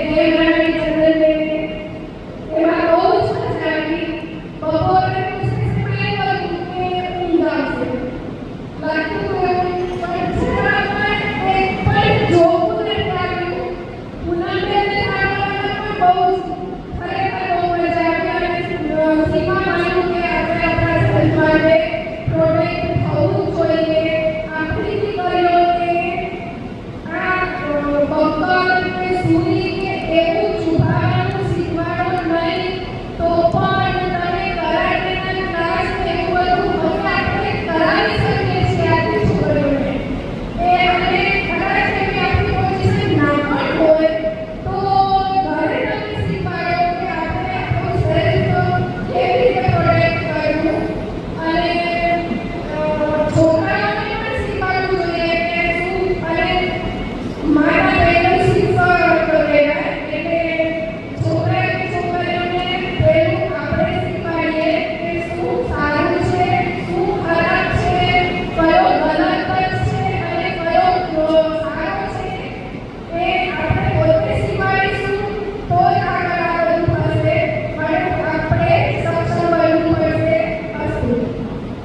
Game રમી ચંદન લઈને એમાં બહુ જ મજા આવી. બપોરે રિસેસમાં એવું હતું કે ઊંઘ આવશે લાગતું હતું પણ છતાં એક પણ જોવું નથી આવ્યું. પૂનમબેનને ખાવામાં પણ બહુ જ ખરેખર બહુ મજા આવી અને સીમા માન્યું કે આપણે આપણા સ્કૂલ માટે